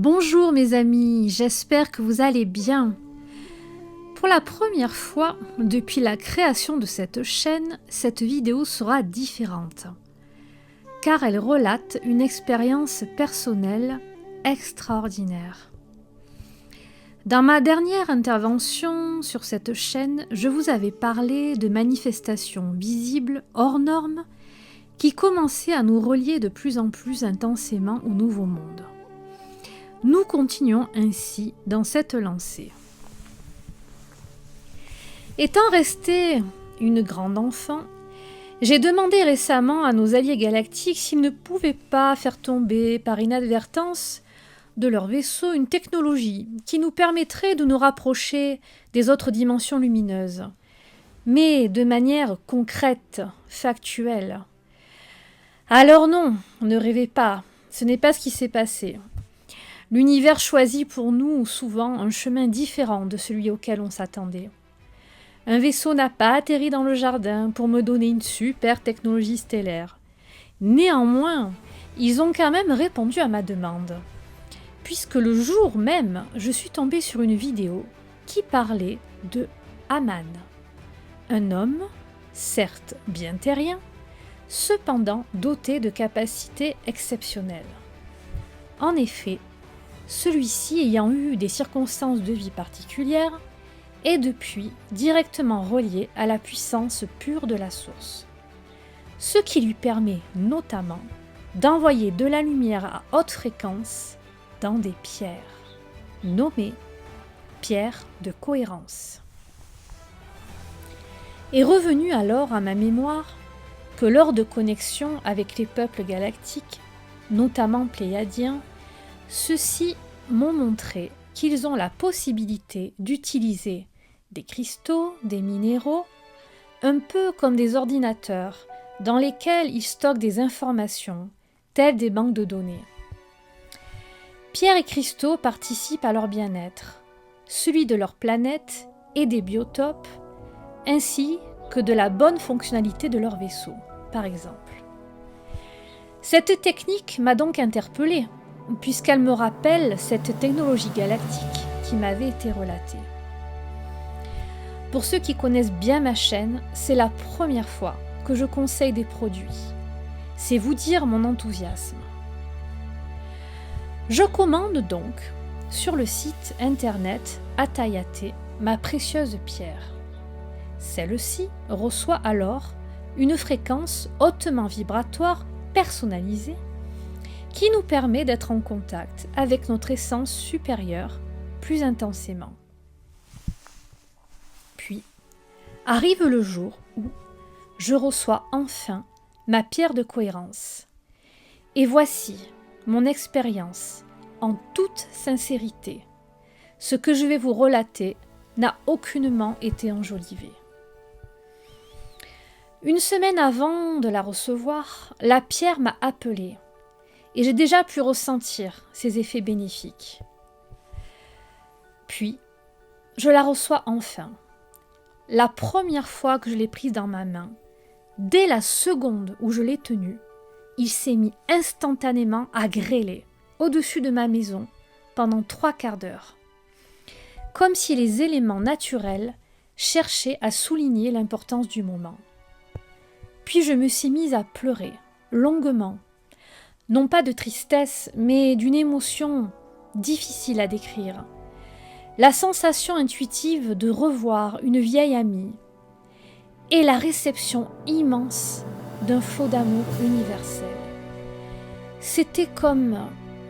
Bonjour mes amis, j'espère que vous allez bien. Pour la première fois depuis la création de cette chaîne, cette vidéo sera différente, car elle relate une expérience personnelle extraordinaire. Dans ma dernière intervention sur cette chaîne, je vous avais parlé de manifestations visibles hors normes qui commençaient à nous relier de plus en plus intensément au nouveau monde. Nous continuons ainsi dans cette lancée. Étant restée une grande enfant, j'ai demandé récemment à nos alliés galactiques s'ils ne pouvaient pas faire tomber par inadvertance de leur vaisseau une technologie qui nous permettrait de nous rapprocher des autres dimensions lumineuses, mais de manière concrète, factuelle. Alors non, ne rêvez pas, ce n'est pas ce qui s'est passé. L'univers choisit pour nous souvent un chemin différent de celui auquel on s'attendait. Un vaisseau n'a pas atterri dans le jardin pour me donner une super technologie stellaire. Néanmoins, ils ont quand même répondu à ma demande, puisque le jour même, je suis tombée sur une vidéo qui parlait de Aman, un homme, certes bien terrien, cependant doté de capacités exceptionnelles. En effet, celui-ci ayant eu des circonstances de vie particulières est depuis directement relié à la puissance pure de la source, ce qui lui permet notamment d'envoyer de la lumière à haute fréquence dans des pierres, nommées pierres de cohérence. Est revenu alors à ma mémoire que lors de connexions avec les peuples galactiques, notamment pléiadiens, ceux-ci m'ont montré qu'ils ont la possibilité d'utiliser des cristaux, des minéraux, un peu comme des ordinateurs dans lesquels ils stockent des informations, telles des banques de données. Pierres et cristaux participent à leur bien-être, celui de leur planète et des biotopes, ainsi que de la bonne fonctionnalité de leur vaisseau, par exemple. Cette technique m'a donc interpellée, puisqu'elle me rappelle cette technologie galactique qui m'avait été relatée. Pour ceux qui connaissent bien ma chaîne, c'est la première fois que je conseille des produits. C'est vous dire mon enthousiasme. Je commande donc sur le site internet Atayate ma précieuse pierre. Celle-ci reçoit alors une fréquence hautement vibratoire personnalisée qui nous permet d'être en contact avec notre essence supérieure plus intensément. Puis, arrive le jour où je reçois enfin ma pierre de cohérence. Et voici mon expérience en toute sincérité. Ce que je vais vous relater n'a aucunement été enjolivé. Une semaine avant de la recevoir, la pierre m'a appelée. Et j'ai déjà pu ressentir ses effets bénéfiques. Puis, je la reçois enfin. La première fois que je l'ai prise dans ma main, dès la seconde où je l'ai tenue, il s'est mis instantanément à grêler au-dessus de ma maison pendant 3/4 d'heure. Comme si les éléments naturels cherchaient à souligner l'importance du moment. Puis je me suis mise à pleurer, longuement. Non pas de tristesse, mais d'une émotion difficile à décrire. La sensation intuitive de revoir une vieille amie et la réception immense d'un flot d'amour universel. C'était comme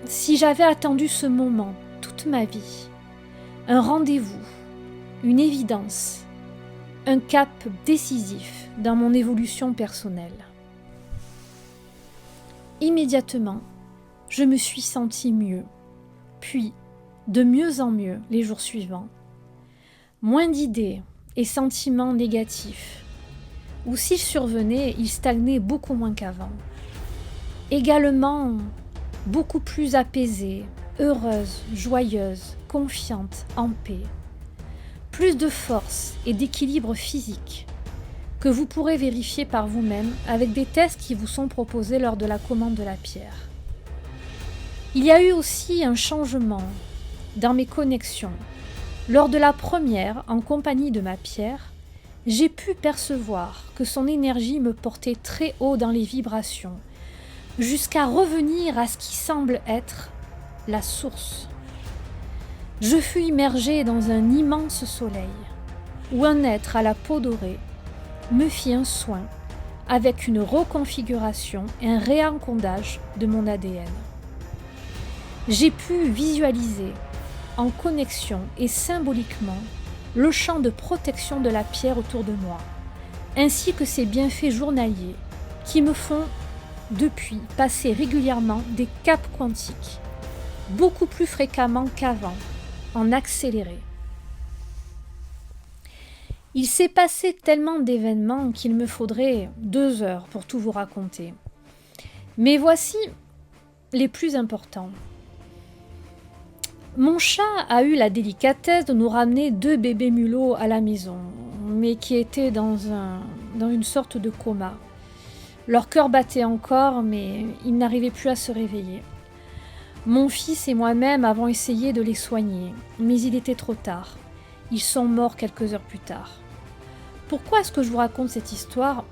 si j'avais attendu ce moment toute ma vie. Un rendez-vous, une évidence, un cap décisif dans mon évolution personnelle. Immédiatement, je me suis sentie mieux, puis de mieux en mieux les jours suivants. Moins d'idées et sentiments négatifs, ou s'ils survenaient, ils stagnaient beaucoup moins qu'avant. Également, beaucoup plus apaisée, heureuse, joyeuse, confiante, en paix. Plus de force et d'équilibre physique, que vous pourrez vérifier par vous-même avec des tests qui vous sont proposés lors de la commande de la pierre. Il y a eu aussi un changement dans mes connexions. Lors de la première, en compagnie de ma pierre, j'ai pu percevoir que son énergie me portait très haut dans les vibrations, jusqu'à revenir à ce qui semble être la source. Je fus immergée dans un immense soleil, où un être à la peau dorée me fit un soin avec une reconfiguration et un réencodage de mon ADN. J'ai pu visualiser, en connexion et symboliquement, le champ de protection de la pierre autour de moi, ainsi que ses bienfaits journaliers qui me font, depuis, passer régulièrement des caps quantiques, beaucoup plus fréquemment qu'avant, en accéléré. Il s'est passé tellement d'événements qu'il me faudrait 2 heures pour tout vous raconter. Mais voici les plus importants. Mon chat a eu la délicatesse de nous ramener 2 bébés mulots à la maison, mais qui étaient dans une sorte de coma. Leur cœur battait encore, mais ils n'arrivaient plus à se réveiller. Mon fils et moi-même avons essayé de les soigner, mais il était trop tard. Ils sont morts quelques heures plus tard. Pourquoi est-ce que je vous raconte cette histoire ?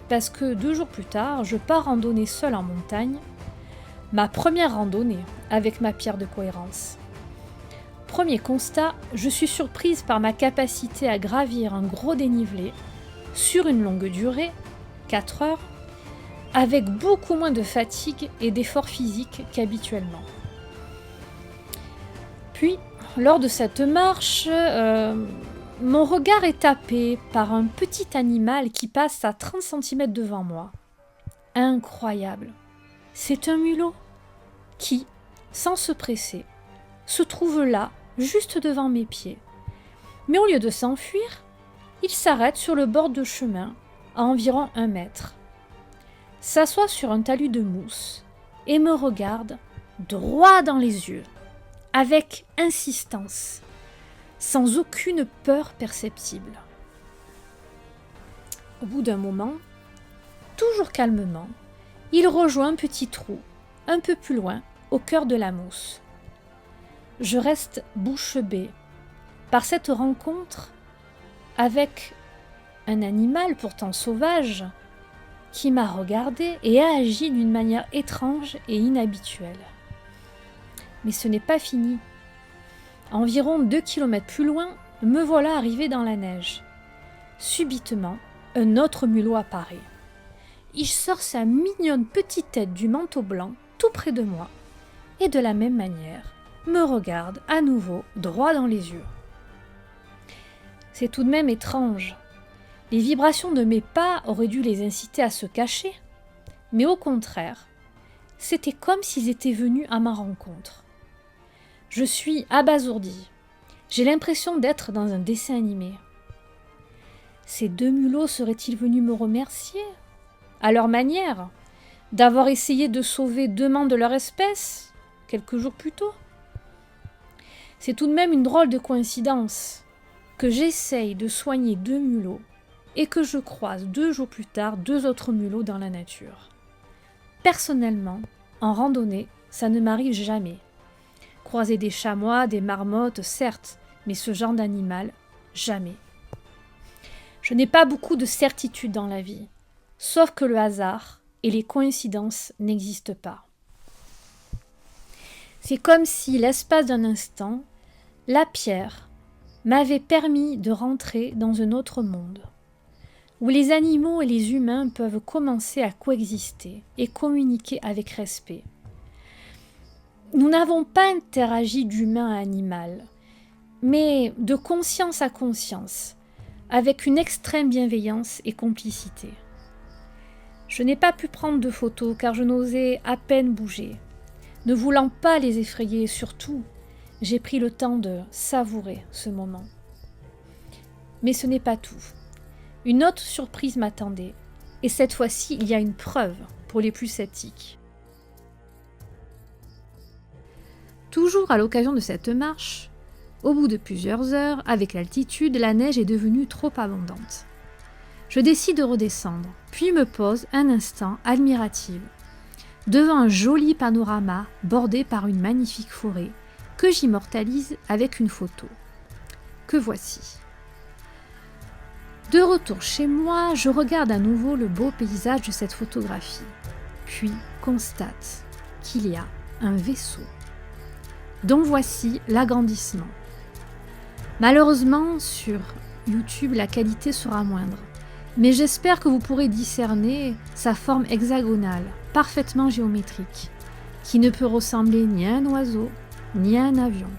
Parce que 2 jours plus tard, je pars randonner seule en montagne. Ma première randonnée avec ma pierre de cohérence. Premier constat, je suis surprise par ma capacité à gravir un gros dénivelé sur une longue durée, 4 heures, avec beaucoup moins de fatigue et d'effort physique qu'habituellement. Puis, lors de cette marche, mon regard est tapé par un petit animal qui passe à 30 cm devant moi. Incroyable! C'est un mulot qui, sans se presser, se trouve là, juste devant mes pieds. Mais au lieu de s'enfuir, il s'arrête sur le bord de chemin, à environ 1 mètre, s'assoit sur un talus de mousse et me regarde droit dans les yeux, avec insistance, sans aucune peur perceptible. Au bout d'un moment, toujours calmement, il rejoint un petit trou, un peu plus loin, au cœur de la mousse. Je reste bouche bée par cette rencontre avec un animal pourtant sauvage qui m'a regardé et a agi d'une manière étrange et inhabituelle. Mais ce n'est pas fini. Environ 2 kilomètres plus loin, me voilà arrivé dans la neige. Subitement, un autre mulot apparaît. Il sort sa mignonne petite tête du manteau blanc tout près de moi et de la même manière me regarde à nouveau droit dans les yeux. C'est tout de même étrange. Les vibrations de mes pas auraient dû les inciter à se cacher, mais au contraire, c'était comme s'ils étaient venus à ma rencontre. Je suis abasourdie. J'ai l'impression d'être dans un dessin animé. Ces 2 mulots seraient-ils venus me remercier, à leur manière, d'avoir essayé de sauver 2 membres de leur espèce, quelques jours plus tôt ? C'est tout de même une drôle de coïncidence que j'essaye de soigner 2 mulots et que je croise 2 jours plus tard 2 autres mulots dans la nature. Personnellement, en randonnée, ça ne m'arrive jamais. Croiser des chamois, des marmottes, certes, mais ce genre d'animal, jamais. Je n'ai pas beaucoup de certitudes dans la vie, sauf que le hasard et les coïncidences n'existent pas. C'est comme si, l'espace d'un instant, la pierre m'avait permis de rentrer dans un autre monde, où les animaux et les humains peuvent commencer à coexister et communiquer avec respect. Nous n'avons pas interagi d'humain à animal, mais de conscience à conscience, avec une extrême bienveillance et complicité. Je n'ai pas pu prendre de photos car je n'osais à peine bouger. Ne voulant pas les effrayer, surtout, j'ai pris le temps de savourer ce moment. Mais ce n'est pas tout. Une autre surprise m'attendait, et cette fois-ci, il y a une preuve pour les plus sceptiques. Toujours à l'occasion de cette marche, au bout de plusieurs heures, avec l'altitude, la neige est devenue trop abondante. Je décide de redescendre, puis me pose un instant admirative, devant un joli panorama bordé par une magnifique forêt que j'immortalise avec une photo. Que voici. De retour chez moi, je regarde à nouveau le beau paysage de cette photographie, puis constate qu'il y a un vaisseau, dont voici l'agrandissement. Malheureusement, sur YouTube, la qualité sera moindre, mais j'espère que vous pourrez discerner sa forme hexagonale, parfaitement géométrique, qui ne peut ressembler ni à un oiseau, ni à un avion,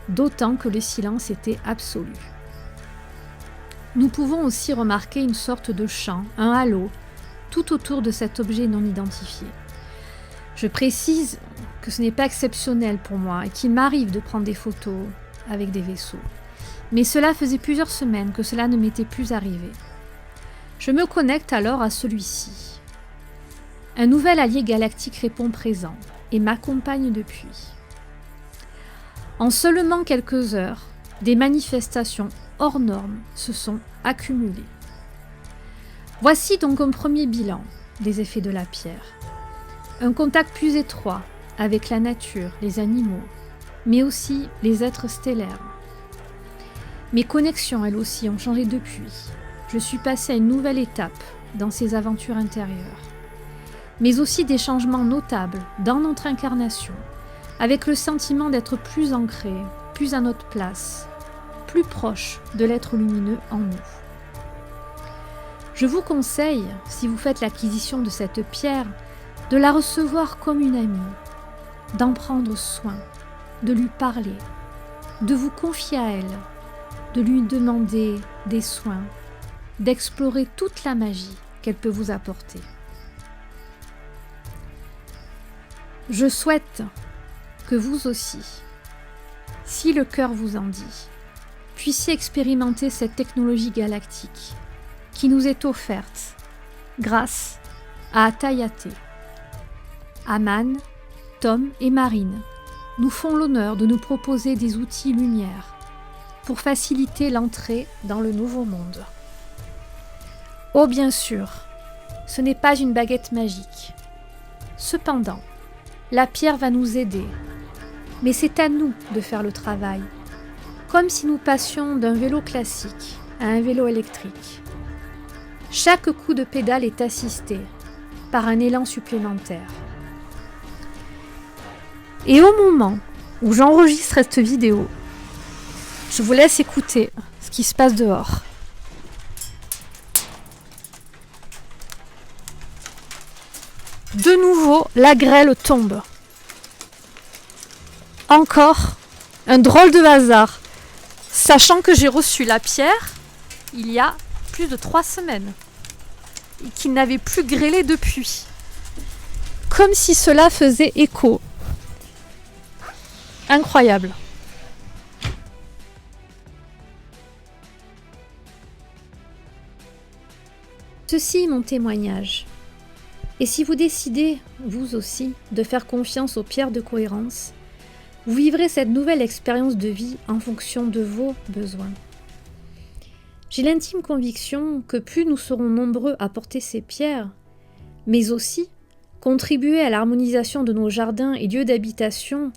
d'autant que le silence était absolu. Nous pouvons aussi remarquer une sorte de champ, un halo, tout autour de cet objet non identifié. Je précise que ce n'est pas exceptionnel pour moi et qu'il m'arrive de prendre des photos avec des vaisseaux. Mais cela faisait plusieurs semaines que cela ne m'était plus arrivé. Je me connecte alors à celui-ci. Un nouvel allié galactique répond présent et m'accompagne depuis. En seulement quelques heures, des manifestations hors normes se sont accumulées. Voici donc un premier bilan des effets de la pierre. Un contact plus étroit avec la nature, les animaux, mais aussi les êtres stellaires. Mes connexions, elles aussi, ont changé depuis. Je suis passée à une nouvelle étape dans ces aventures intérieures. Mais aussi des changements notables dans notre incarnation, avec le sentiment d'être plus ancré, plus à notre place, plus proche de l'être lumineux en nous. Je vous conseille, si vous faites l'acquisition de cette pierre, de la recevoir comme une amie, d'en prendre soin, de lui parler, de vous confier à elle, de lui demander des soins, d'explorer toute la magie qu'elle peut vous apporter. Je souhaite que vous aussi, si le cœur vous en dit, puissiez expérimenter cette technologie galactique qui nous est offerte grâce à Atayate. Aman, Tom et Marine nous font l'honneur de nous proposer des outils lumière pour faciliter l'entrée dans le nouveau monde. Oh bien sûr, ce n'est pas une baguette magique. Cependant, la pierre va nous aider, mais c'est à nous de faire le travail, comme si nous passions d'un vélo classique à un vélo électrique. Chaque coup de pédale est assisté par un élan supplémentaire. Et au moment où j'enregistre cette vidéo, je vous laisse écouter ce qui se passe dehors. De nouveau, la grêle tombe. Encore un drôle de hasard, sachant que j'ai reçu la pierre il y a plus de 3 semaines et qu'il n'avait plus grêlé depuis. Comme si cela faisait écho. Incroyable. Ceci est mon témoignage. Et si vous décidez, vous aussi, de faire confiance aux pierres de cohérence, vous vivrez cette nouvelle expérience de vie en fonction de vos besoins. J'ai l'intime conviction que plus nous serons nombreux à porter ces pierres, mais aussi contribuer à l'harmonisation de nos jardins et lieux d'habitation,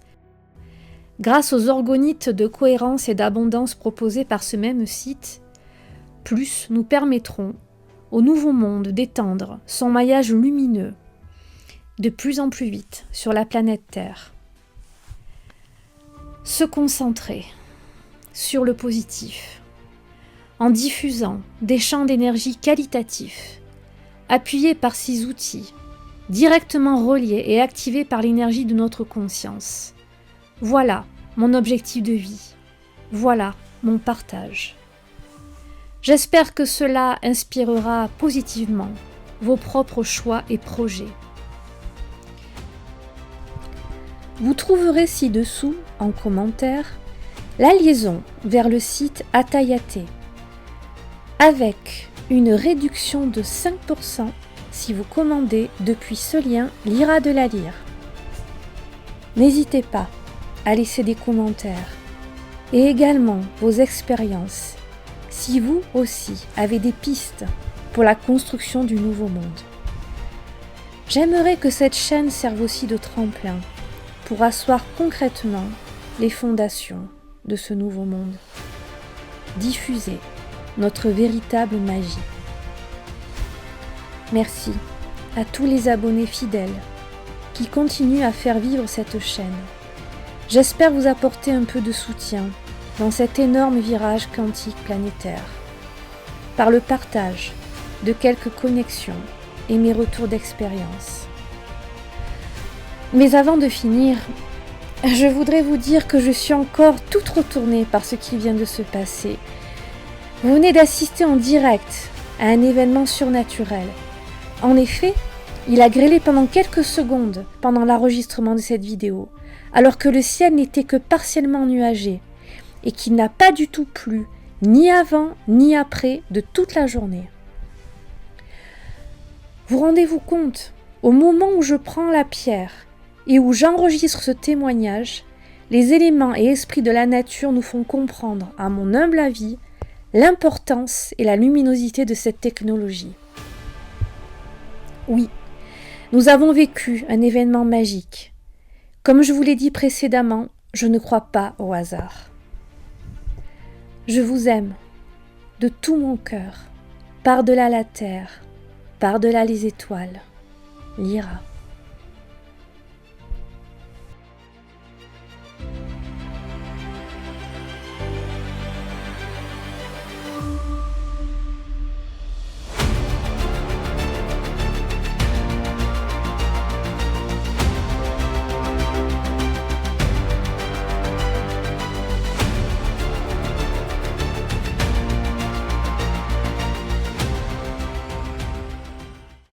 grâce aux orgonites de cohérence et d'abondance proposés par ce même site, plus nous permettrons au nouveau monde d'étendre son maillage lumineux de plus en plus vite sur la planète Terre. Se concentrer sur le positif, en diffusant des champs d'énergie qualitatifs, appuyés par ces outils, directement reliés et activés par l'énergie de notre conscience. Voilà mon objectif de vie. Voilà mon partage. J'espère que cela inspirera positivement vos propres choix et projets. Vous trouverez ci-dessous, en commentaire, la liaison vers le site Atayate, avec une réduction de 5% si vous commandez depuis ce lien l'Ira de la Lyre. N'hésitez pas à laisser des commentaires et également vos expériences si vous aussi avez des pistes pour la construction du nouveau monde. J'aimerais que cette chaîne serve aussi de tremplin pour asseoir concrètement les fondations de ce nouveau monde. Diffuser notre véritable magie. Merci à tous les abonnés fidèles qui continuent à faire vivre cette chaîne. J'espère vous apporter un peu de soutien dans cet énorme virage quantique planétaire, par le partage de quelques connexions et mes retours d'expérience. Mais avant de finir, je voudrais vous dire que je suis encore toute retournée par ce qui vient de se passer. Vous venez d'assister en direct à un événement surnaturel. En effet, il a grêlé pendant quelques secondes pendant l'enregistrement de cette vidéo, alors que le ciel n'était que partiellement nuagé et qu'il n'a pas du tout plu, ni avant ni après de toute la journée. Vous rendez-vous compte, au moment où je prends la pierre et où j'enregistre ce témoignage, les éléments et esprits de la nature nous font comprendre, à mon humble avis, l'importance et la luminosité de cette technologie. Oui, nous avons vécu un événement magique. Comme je vous l'ai dit précédemment, je ne crois pas au hasard. Je vous aime de tout mon cœur, par-delà la terre, par-delà les étoiles. Lyra.